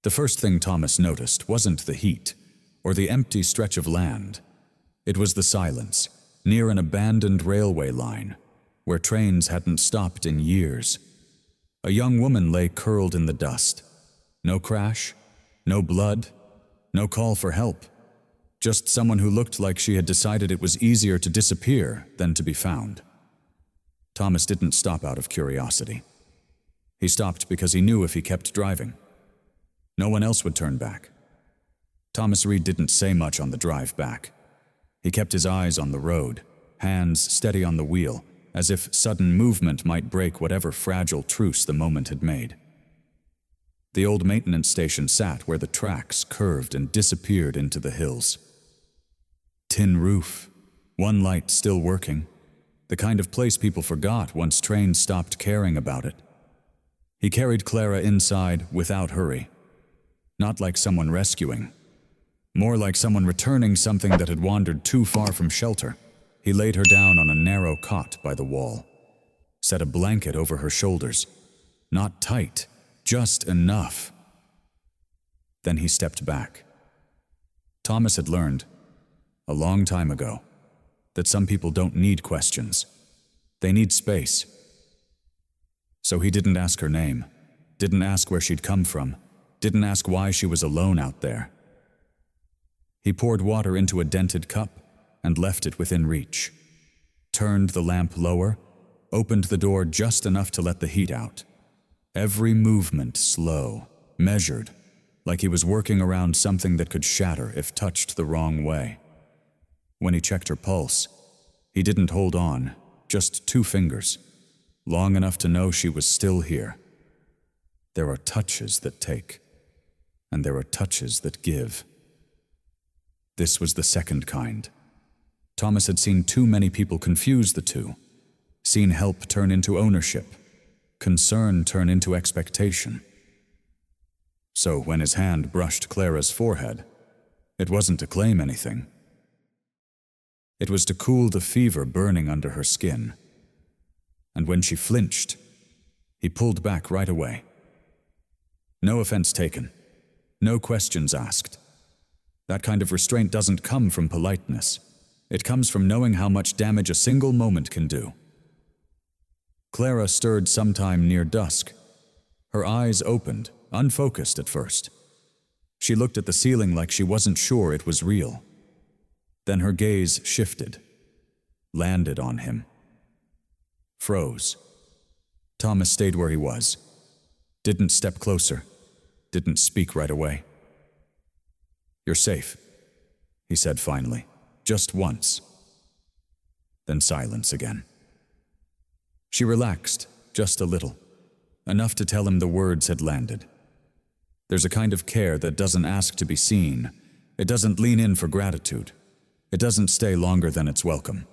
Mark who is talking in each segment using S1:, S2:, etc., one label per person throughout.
S1: The first thing Thomas noticed wasn't the heat or the empty stretch of land. It was the silence near an abandoned railway line where trains hadn't stopped in years. A young woman lay curled in the dust. No crash, no blood, no call for help. Just someone who looked like she had decided it was easier to disappear than to be found. Thomas didn't stop out of curiosity. He stopped because he knew if he kept driving, no one else would turn back. Thomas Reed didn't say much on the drive back. He kept his eyes on the road, hands steady on the wheel, as if sudden movement might break whatever fragile truce the moment had made. The old maintenance station sat where the tracks curved and disappeared into the hills. Tin roof, one light still working, the kind of place people forgot once trains stopped caring about it. He carried Clara inside without hurry, not like someone rescuing, more like someone returning something that had wandered too far from shelter. He laid her down on a narrow cot by the wall, set a blanket over her shoulders, not tight, just enough. Then he stepped back. Thomas had learned, a long time ago, that some people don't need questions. They need space. So he didn't ask her name, didn't ask where she'd come from, didn't ask why she was alone out there. He poured water into a dented cup and left it within reach, turned the lamp lower, opened the door just enough to let the heat out. Every movement slow, measured, like he was working around something that could shatter if touched the wrong way. When he checked her pulse, he didn't hold on, just 2 fingers, long enough to know she was still here. There are touches that take, and there are touches that give. This was the second kind. Thomas had seen too many people confuse the two, seen help turn into ownership, concern turn into expectation. So when his hand brushed Clara's forehead, it wasn't to claim anything. It was to cool the fever burning under her skin. And when she flinched, he pulled back right away. No offense taken, no questions asked. That kind of restraint doesn't come from politeness. It comes from knowing how much damage a single moment can do. Clara stirred sometime near dusk. Her eyes opened, unfocused at first. She looked at the ceiling like she wasn't sure it was real. Then her gaze shifted, landed on him. Froze. Thomas stayed where he was. Didn't step closer. Didn't speak right away. "You're safe," he said finally, just once. Then silence again. She relaxed, just a little, enough to tell him the words had landed. There's a kind of care that doesn't ask to be seen. It doesn't lean in for gratitude. It doesn't stay longer than it's welcome.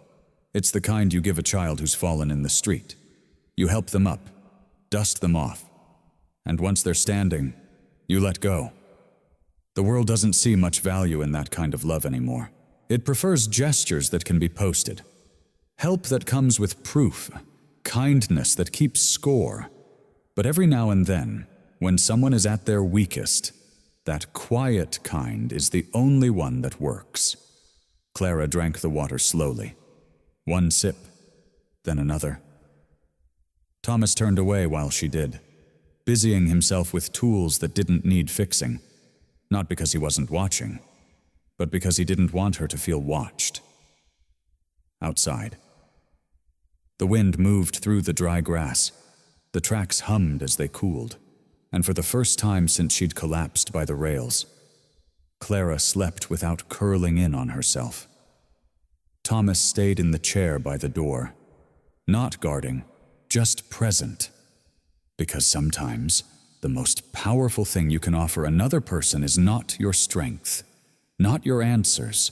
S1: It's the kind you give a child who's fallen in the street. You help them up, dust them off, and once they're standing, you let go. The world doesn't see much value in that kind of love anymore. It prefers gestures that can be posted, help that comes with proof, kindness that keeps score. But every now and then, when someone is at their weakest, that quiet kind is the only one that works. Clara drank the water slowly. One sip, then another. Thomas turned away while she did, busying himself with tools that didn't need fixing, not because he wasn't watching, but because he didn't want her to feel watched. Outside, the wind moved through the dry grass. The tracks hummed as they cooled, and for the first time since she'd collapsed by the rails, Clara slept without curling in on herself. Thomas stayed in the chair by the door, not guarding, just present. Because sometimes the most powerful thing you can offer another person is not your strength, not your answers,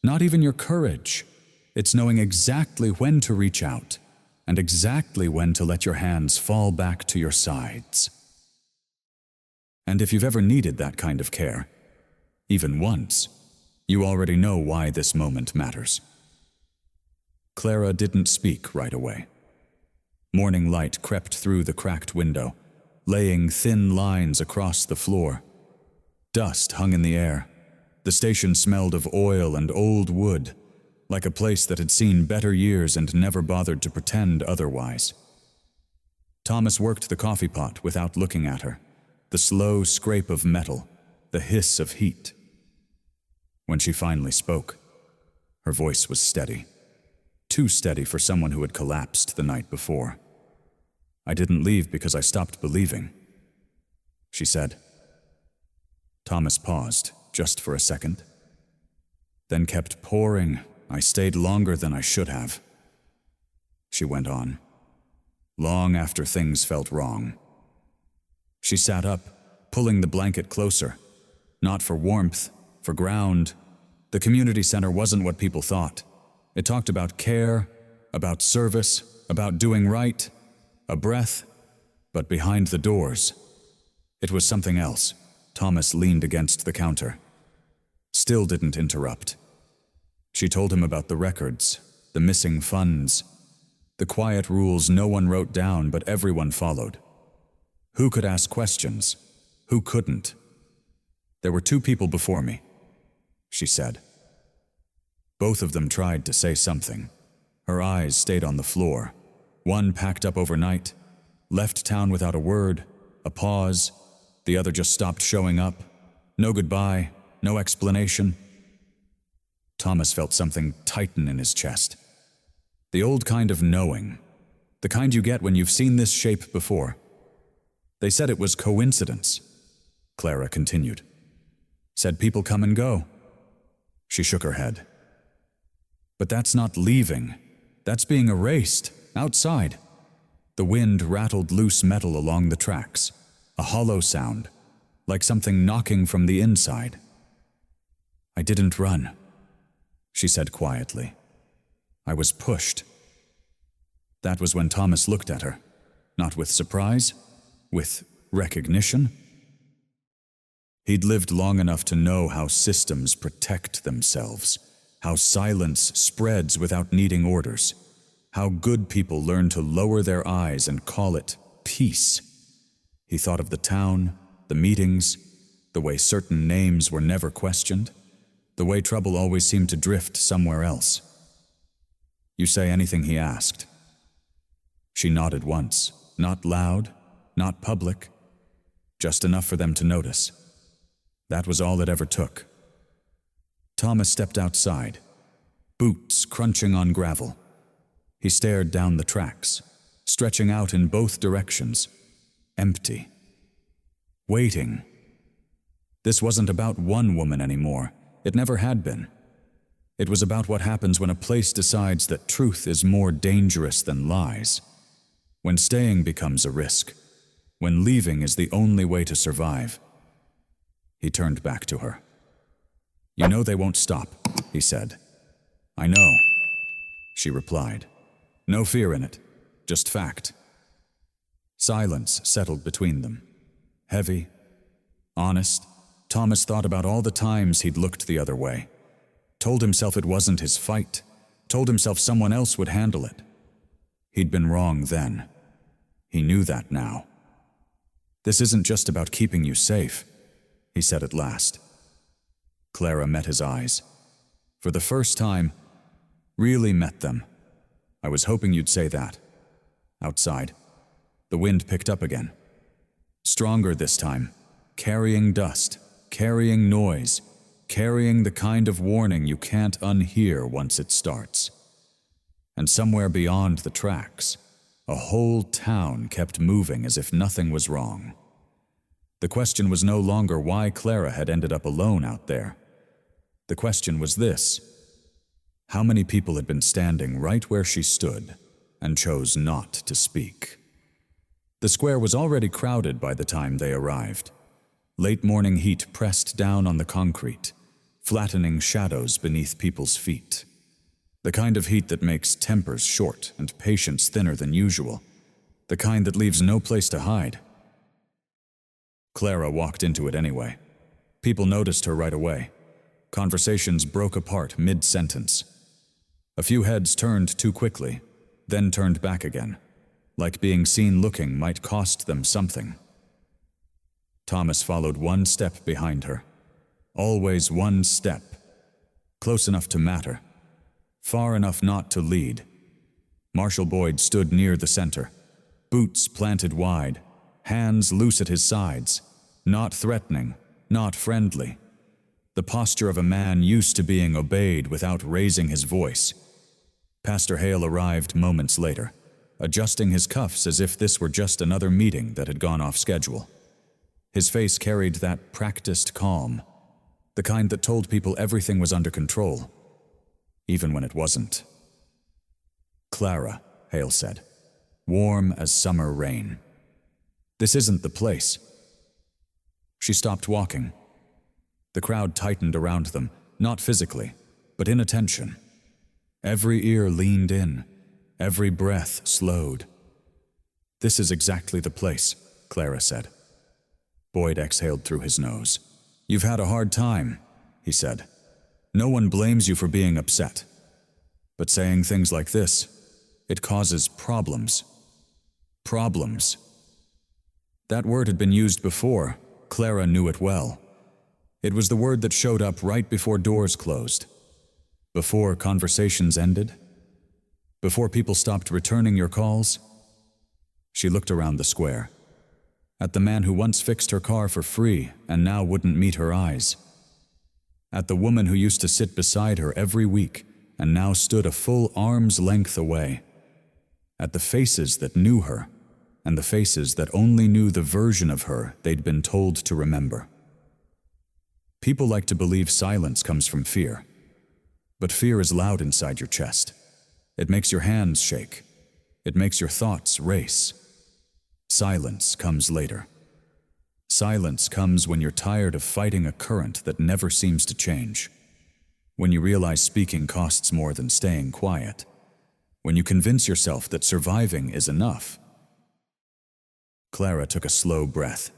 S1: not even your courage. It's knowing exactly when to reach out and exactly when to let your hands fall back to your sides. And if you've ever needed that kind of care, even once, you already know why this moment matters. Clara didn't speak right away. Morning light crept through the cracked window, laying thin lines across the floor. Dust hung in the air. The station smelled of oil and old wood, like a place that had seen better years and never bothered to pretend otherwise. Thomas worked the coffee pot without looking at her, the slow scrape of metal, the hiss of heat. When she finally spoke, her voice was steady, too steady for someone who had collapsed the night before. "I didn't leave because I stopped believing," she said. Thomas paused, just for a second, then kept pouring. "I stayed longer than I should have," she went on, long after things felt wrong. She sat up, pulling the blanket closer, not for warmth, for ground. The community center wasn't what people thought. It talked about care, about service, about doing right, a breath, but behind the doors, it was something else. Thomas leaned against the counter. Still didn't interrupt. She told him about the records, the missing funds, the quiet rules no one wrote down but everyone followed. Who could ask questions? Who couldn't? "There were 2 people before me," she said. Both of them tried to say something. Her eyes stayed on the floor. One packed up overnight, left town without a word, a pause. The other just stopped showing up. No goodbye, no explanation. Thomas felt something tighten in his chest. The old kind of knowing. The kind you get when you've seen this shape before. "They said it was coincidence," Clara continued. "Said people come and go." She shook her head. "But that's not leaving. That's being erased, outside." The wind rattled loose metal along the tracks, a hollow sound, like something knocking from the inside. "I didn't run," she said quietly. "I was pushed." That was when Thomas looked at her, not with surprise, with recognition. He'd lived long enough to know how systems protect themselves, how silence spreads without needing orders, how good people learn to lower their eyes and call it peace. He thought of the town, the meetings, the way certain names were never questioned, the way trouble always seemed to drift somewhere else. "You say anything?" he asked. She nodded once, not loud, not public, just enough for them to notice. That was all it ever took. Thomas stepped outside, boots crunching on gravel. He stared down the tracks, stretching out in both directions, empty. Waiting. This wasn't about one woman anymore. It never had been. It was about what happens when a place decides that truth is more dangerous than lies, when staying becomes a risk, when leaving is the only way to survive. He turned back to her. "You know they won't stop," he said. "I know," she replied. No fear in it, just fact. Silence settled between them. Heavy, honest. Thomas thought about all the times he'd looked the other way. Told himself it wasn't his fight. Told himself someone else would handle it. He'd been wrong then. He knew that now. "This isn't just about keeping you safe," he said at last. Clara met his eyes. For the first time, really met them. "I was hoping you'd say that." Outside, the wind picked up again. Stronger this time, carrying dust, carrying noise, carrying the kind of warning you can't unhear once it starts. And somewhere beyond the tracks, a whole town kept moving as if nothing was wrong. The question was no longer why Clara had ended up alone out there. The question was this: how many people had been standing right where she stood and chose not to speak? The square was already crowded by the time they arrived. Late morning heat pressed down on the concrete, flattening shadows beneath people's feet. The kind of heat that makes tempers short and patience thinner than usual. The kind that leaves no place to hide. Clara walked into it anyway. People noticed her right away. Conversations broke apart mid-sentence. A few heads turned too quickly, then turned back again, like being seen looking might cost them something. Thomas followed one step behind her. Always one step. Close enough to matter. Far enough not to lead. Marshal Boyd stood near the center, boots planted wide, hands loose at his sides, not threatening, not friendly. The posture of a man used to being obeyed without raising his voice. Pastor Hale arrived moments later, adjusting his cuffs as if this were just another meeting that had gone off schedule. His face carried that practiced calm, the kind that told people everything was under control, even when it wasn't. "Clara," Hale said, warm as summer rain. "This isn't the place." She stopped walking. The crowd tightened around them, not physically, but in attention. Every ear leaned in, every breath slowed. "This is exactly the place," Clara said. Boyd exhaled through his nose. "You've had a hard time," he said. "No one blames you for being upset. But saying things like this, it causes problems. Problems." That word had been used before. Clara knew it well. It was the word that showed up right before doors closed. Before conversations ended. Before people stopped returning your calls. She looked around the square. At the man who once fixed her car for free and now wouldn't meet her eyes. At the woman who used to sit beside her every week and now stood a full arm's length away. At the faces that knew her, and the faces that only knew the version of her they'd been told to remember. People like to believe silence comes from fear. But fear is loud inside your chest. It makes your hands shake. It makes your thoughts race. Silence comes later. Silence comes when you're tired of fighting a current that never seems to change. When you realize speaking costs more than staying quiet. When you convince yourself that surviving is enough. Clara took a slow breath.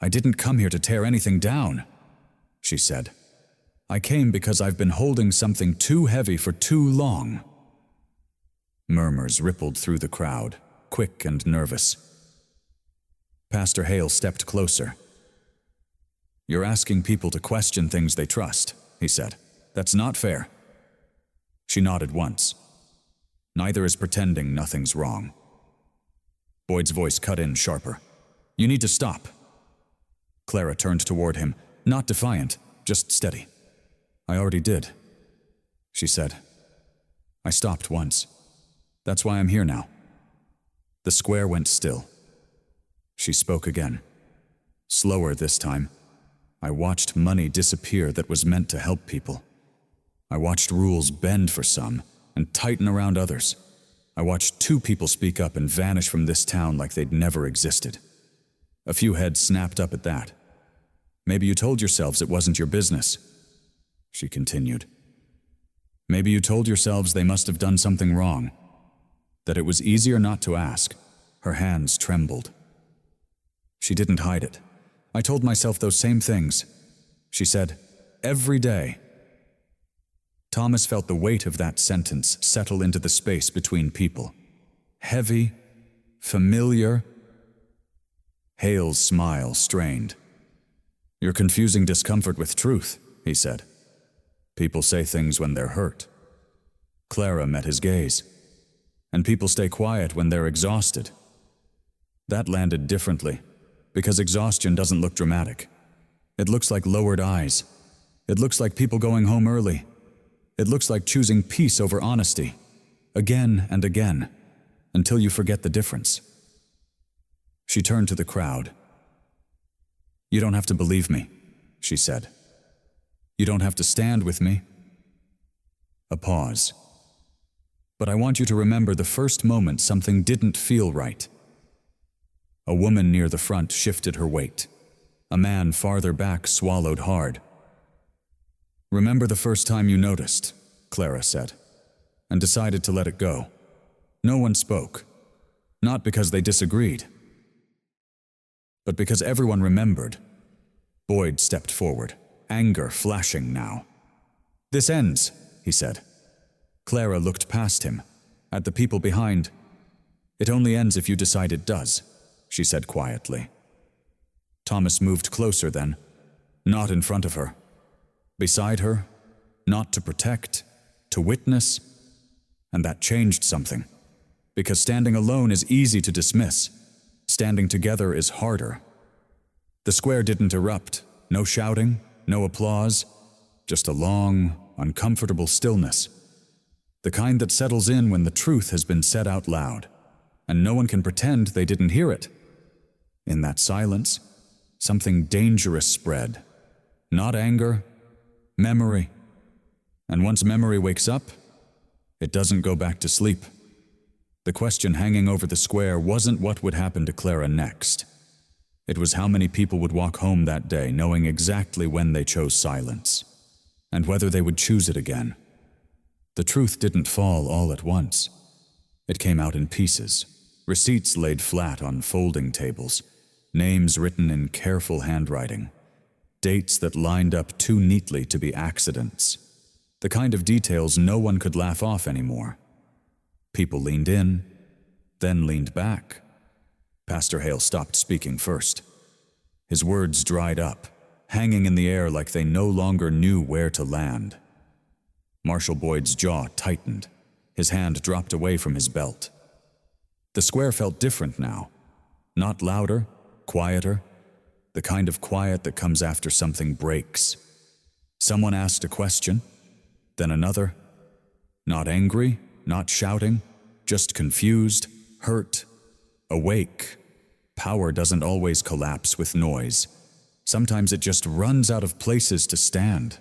S1: "I didn't come here to tear anything down," she said. "I came because I've been holding something too heavy for too long." Murmurs rippled through the crowd, quick and nervous. Pastor Hale stepped closer. "You're asking people to question things they trust," he said. "That's not fair." She nodded once. "Neither is pretending nothing's wrong." Boyd's voice cut in sharper. "You need to stop." Clara turned toward him, not defiant, just steady. "I already did," she said. "I stopped once. That's why I'm here now." The square went still. She spoke again. Slower this time. "I watched money disappear that was meant to help people. I watched rules bend for some and tighten around others. I watched 2 people speak up and vanish from this town like they'd never existed. A few heads snapped up at that. Maybe you told yourselves it wasn't your business," she continued. "Maybe you told yourselves they must have done something wrong, that it was easier not to ask." Her hands trembled. She didn't hide it. "I told myself those same things," she said, "every day." Thomas felt the weight of that sentence settle into the space between people. Heavy, familiar. Hale's smile strained. "You're confusing discomfort with truth," he said. "People say things when they're hurt." Clara met his gaze. "And people stay quiet when they're exhausted." That landed differently, because exhaustion doesn't look dramatic. It looks like lowered eyes. It looks like people going home early. It looks like choosing peace over honesty, again and again, until you forget the difference. She turned to the crowd. "You don't have to believe me," she said. "You don't have to stand with me." A pause. "But I want you to remember the first moment something didn't feel right." A woman near the front shifted her weight. A man farther back swallowed hard. "Remember the first time you noticed," Clara said, and decided to let it go. No one spoke, not because they disagreed, but because everyone remembered. Boyd stepped forward, anger flashing now. "This ends," he said. Clara looked past him, at the people behind. "It only ends if you decide it does," she said quietly. Thomas moved closer then, not in front of her. Beside her, not to protect, to witness, and that changed something. Because standing alone is easy to dismiss. Standing together is harder. The square didn't erupt. No shouting, no applause, just a long, uncomfortable stillness. The kind that settles in when the truth has been said out loud, and no one can pretend they didn't hear it. In that silence, something dangerous spread. Not anger, memory. And once memory wakes up, it doesn't go back to sleep. The question hanging over the square wasn't what would happen to Clara next. It was how many people would walk home that day knowing exactly when they chose silence, and whether they would choose it again. The truth didn't fall all at once. It came out in pieces, receipts laid flat on folding tables, names written in careful handwriting, dates that lined up too neatly to be accidents, the kind of details no one could laugh off anymore. People leaned in, then leaned back. Pastor Hale stopped speaking first. His words dried up, hanging in the air like they no longer knew where to land. Marshal Boyd's jaw tightened. His hand dropped away from his belt. The square felt different now. Not louder, quieter, the kind of quiet that comes after something breaks. Someone asked a question, then another. Not angry, not shouting, just confused, hurt, awake. Power doesn't always collapse with noise. Sometimes it just runs out of places to stand.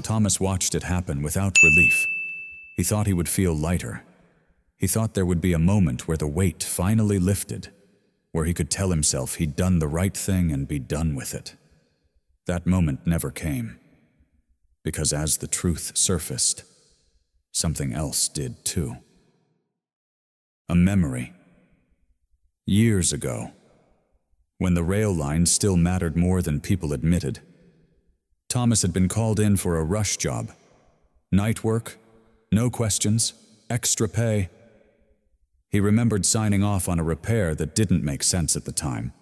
S1: Thomas watched it happen without relief. He thought he would feel lighter. He thought there would be a moment where the weight finally lifted, where he could tell himself he'd done the right thing and be done with it. That moment never came, because as the truth surfaced, something else did too. A memory. Years ago, when the rail line still mattered more than people admitted, Thomas had been called in for a rush job. Night work, no questions, extra pay. He remembered signing off on a repair that didn't make sense at the time.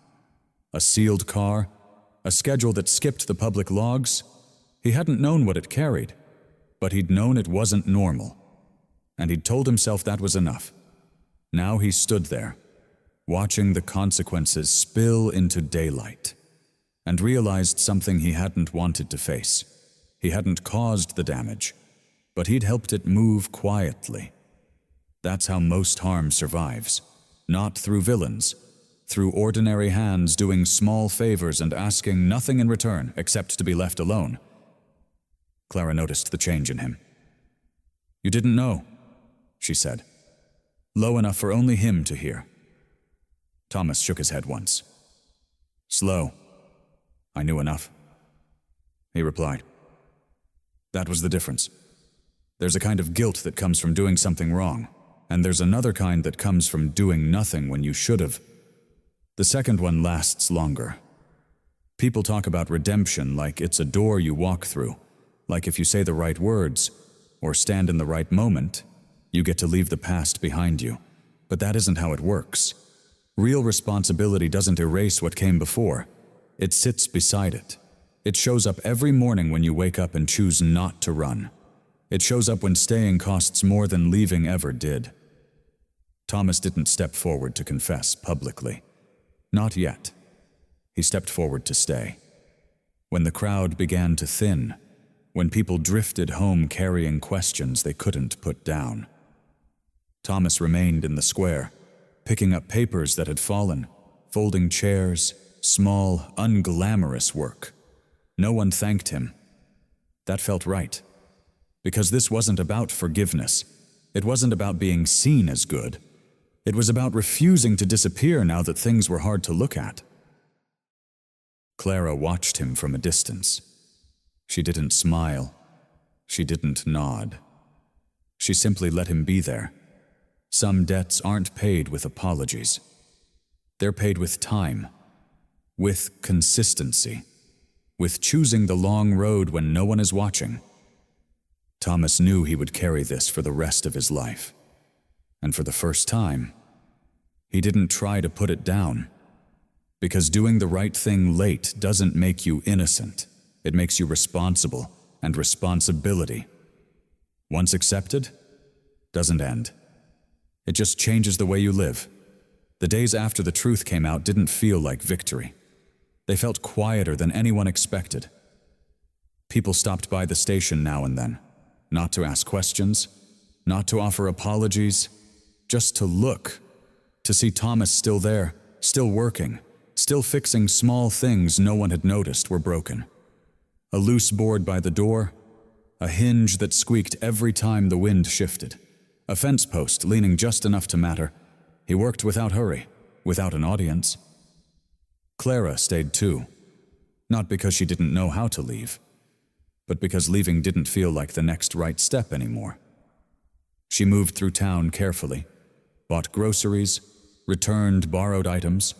S1: A sealed car, a schedule that skipped the public logs. He hadn't known what it carried, but he'd known it wasn't normal. And he'd told himself that was enough. Now he stood there, watching the consequences spill into daylight, and realized something he hadn't wanted to face. He hadn't caused the damage, but he'd helped it move quietly. That's how most harm survives, not through villains, through ordinary hands doing small favors and asking nothing in return except to be left alone. Clara noticed the change in him. "You didn't know," she said, low enough for only him to hear. Thomas shook his head once. "Slow. I knew enough," he replied. That was the difference. There's a kind of guilt that comes from doing something wrong, and there's another kind that comes from doing nothing when you should have. The second one lasts longer. People talk about redemption like it's a door you walk through, like if you say the right words or stand in the right moment, you get to leave the past behind you. But that isn't how it works. Real responsibility doesn't erase what came before. It sits beside it. It shows up every morning when you wake up and choose not to run. It shows up when staying costs more than leaving ever did. Thomas didn't step forward to confess publicly. Not yet. He stepped forward to stay. When the crowd began to thin, when people drifted home carrying questions they couldn't put down, Thomas remained in the square, picking up papers that had fallen, folding chairs, small, unglamorous work. No one thanked him. That felt right. Because this wasn't about forgiveness. It wasn't about being seen as good. It was about refusing to disappear now that things were hard to look at. Clara watched him from a distance. She didn't smile. She didn't nod. She simply let him be there. Some debts aren't paid with apologies. They're paid with time, with consistency, with choosing the long road when no one is watching. Thomas knew he would carry this for the rest of his life. And for the first time, he didn't try to put it down. Because doing the right thing late doesn't make you innocent. It makes you responsible, and responsibility, once accepted, doesn't end. It just changes the way you live. The days after the truth came out didn't feel like victory. They felt quieter than anyone expected. People stopped by the station now and then, not to ask questions, not to offer apologies, just to look, to see Thomas still there, still working, still fixing small things no one had noticed were broken. A loose board by the door, a hinge that squeaked every time the wind shifted, a fence post leaning just enough to matter. He worked without hurry, without an audience. Clara stayed too, not because she didn't know how to leave, but because leaving didn't feel like the next right step anymore. She moved through town carefully, bought groceries, returned borrowed items,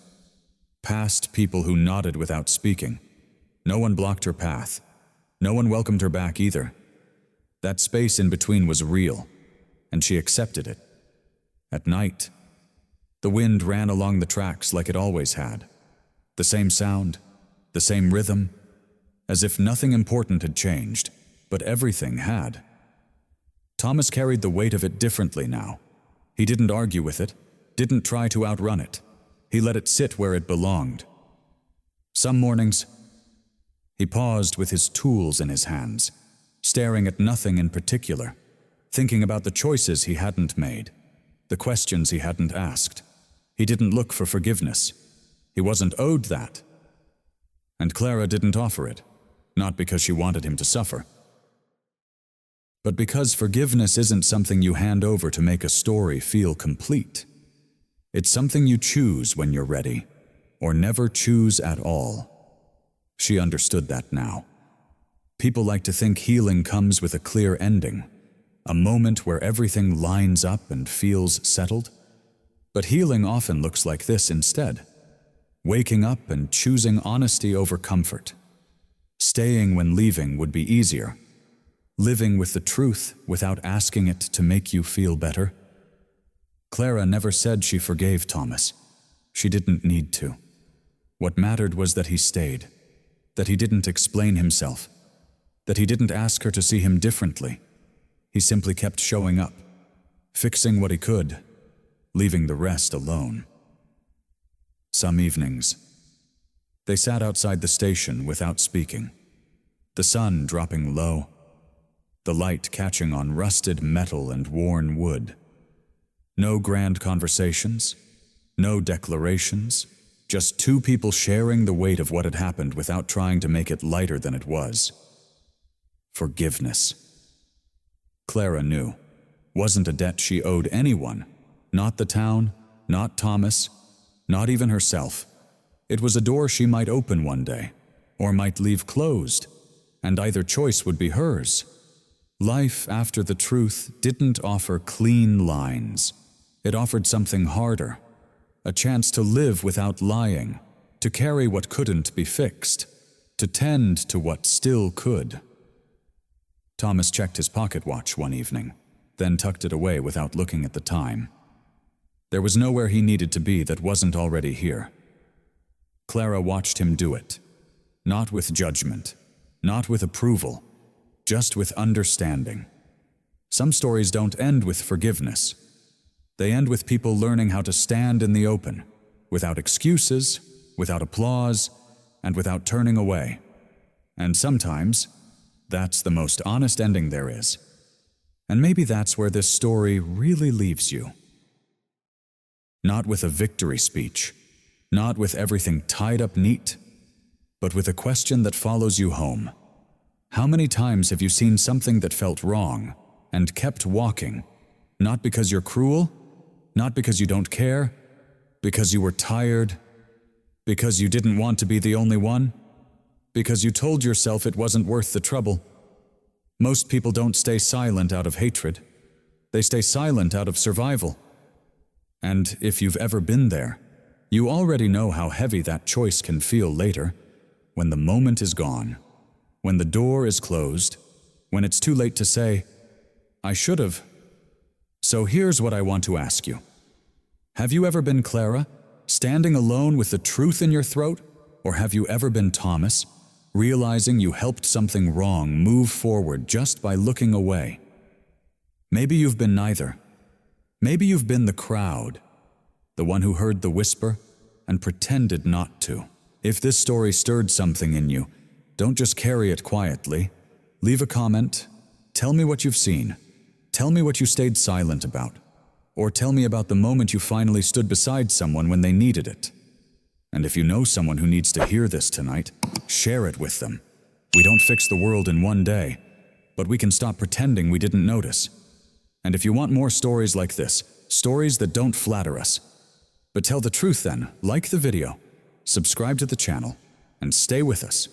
S1: passed people who nodded without speaking. No one blocked her path. No one welcomed her back either. That space in between was real, and she accepted it. At night, the wind ran along the tracks like it always had. The same sound, the same rhythm, as if nothing important had changed, but everything had. Thomas carried the weight of it differently now. He didn't argue with it, didn't try to outrun it. He let it sit where it belonged. Some mornings, he paused with his tools in his hands, staring at nothing in particular, thinking about the choices he hadn't made, the questions he hadn't asked. He didn't look for forgiveness. He wasn't owed that. And Clara didn't offer it, not because she wanted him to suffer, but because forgiveness isn't something you hand over to make a story feel complete. It's something you choose when you're ready, or never choose at all. She understood that now. People like to think healing comes with a clear ending, a moment where everything lines up and feels settled. But healing often looks like this instead. Waking up and choosing honesty over comfort. Staying when leaving would be easier. Living with the truth without asking it to make you feel better. Clara never said she forgave Thomas. She didn't need to. What mattered was that he stayed, that he didn't explain himself, that he didn't ask her to see him differently. He simply kept showing up, fixing what he could, leaving the rest alone. Some evenings, they sat outside the station without speaking, the sun dropping low, the light catching on rusted metal and worn wood. No grand conversations, no declarations, just two people sharing the weight of what had happened without trying to make it lighter than it was. Forgiveness. Clara knew, wasn't a debt she owed anyone, not the town, not Thomas, not even herself. It was a door she might open one day, or might leave closed, and either choice would be hers. Life after the truth didn't offer clean lines. It offered something harder, a chance to live without lying, to carry what couldn't be fixed, to tend to what still could. Thomas checked his pocket watch one evening, then tucked it away without looking at the time. There was nowhere he needed to be that wasn't already here. Clara watched him do it, not with judgment, not with approval, just with understanding. Some stories don't end with forgiveness. They end with people learning how to stand in the open, without excuses, without applause, and without turning away. And sometimes, that's the most honest ending there is. And maybe that's where this story really leaves you. Not with a victory speech, not with everything tied up neat, but with a question that follows you home. How many times have you seen something that felt wrong and kept walking, not because you're cruel, not because you don't care, because you were tired, because you didn't want to be the only one, because you told yourself it wasn't worth the trouble? Most people don't stay silent out of hatred. They stay silent out of survival. And if you've ever been there, you already know how heavy that choice can feel later, when the moment is gone, when the door is closed, when it's too late to say, "I should have." So here's what I want to ask you. Have you ever been Clara? Standing alone with the truth in your throat? Or have you ever been Thomas, realizing you helped something wrong move forward just by looking away? Maybe you've been neither. Maybe you've been the crowd, the one who heard the whisper and pretended not to. If this story stirred something in you, don't just carry it quietly. Leave a comment. Tell me what you've seen. Tell me what you stayed silent about. Or tell me about the moment you finally stood beside someone when they needed it. And if you know someone who needs to hear this tonight, share it with them. We don't fix the world in one day, but we can stop pretending we didn't notice. And if you want more stories like this, stories that don't flatter us, but tell the truth then, like the video, subscribe to the channel, and stay with us.